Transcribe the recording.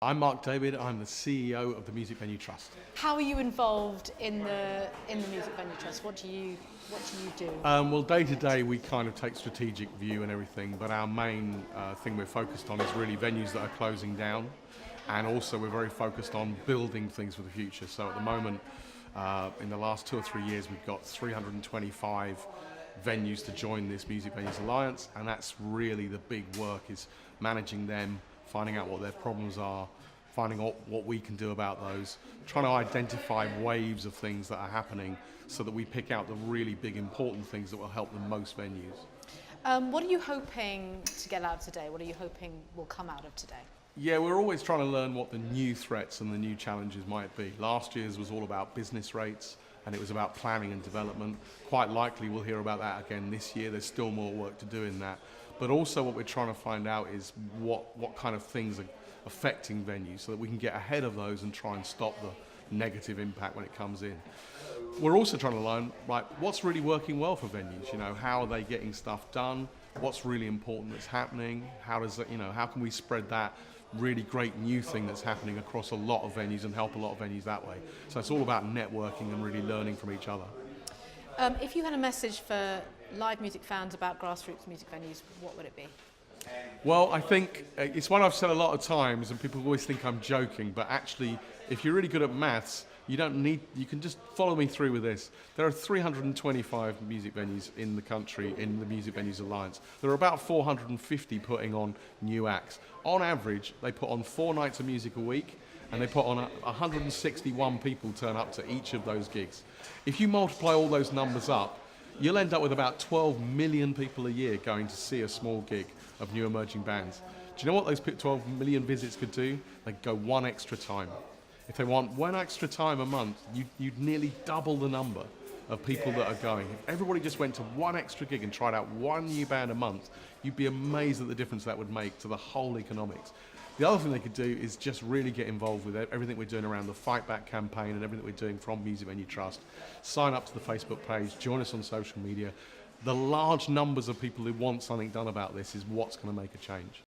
I'm Mark Davyd, I'm the CEO of the Music Venue Trust. How are you involved in the Music Venue Trust? What do you do? Well, day to day we kind of take strategic view and everything, but our main thing we're focused on is really venues that are closing down, and also we're very focused on building things for the future. So at the moment, in the last 2 or 3 years, we've got 325 venues to join this Music Venues Alliance, and that's really the big work, is managing them, finding out what their problems are, finding out what we can do about those, trying to identify waves of things that are happening so that we pick out the really big important things that will help the most venues. What are you hoping to get out of today? What are you hoping will come out of today? Yeah, we're always trying to learn what the new threats and the new challenges might be. Last year's was all about business rates, and it was about planning and development. Quite likely we'll hear about that again this year. There's still more work to do in that. But also what we're trying to find out is what kind of things are affecting venues so that we can get ahead of those and try and stop the negative impact when it comes in. We're also trying to learn, right, what's really working well for venues? You know, how are they getting stuff done? What's really important that's happening? How does that, how can we spread that really great new thing that's happening across a lot of venues and help a lot of venues that way? So it's all about networking and really learning from each other. If you had a message for live music fans about grassroots music venues, what would it be? Well, I think it's one I've said a lot of times, and people always think I'm joking, but actually, if you're really good at maths, you can just follow me through with this. There are 325 music venues in the country in the Music Venues Alliance. There are about 450 putting on new acts. On average, they put on 4 nights of music a week, and they put on 161 people turn up to each of those gigs. If you multiply all those numbers up, you'll end up with about 12 million people a year going to see a small gig of new emerging bands. Do you know what those 12 million visits could do? They'd go one extra time. If they want one extra time a month, you'd nearly double the number of people that are going. If everybody just went to one extra gig and tried out one new band a month, you'd be amazed at the difference that would make to the whole economics. The other thing they could do is just really get involved with everything we're doing around the Fight Back campaign and everything we're doing from Music Venue Trust. Sign up to the Facebook page, join us on social media. The large numbers of people who want something done about this is what's going to make a change.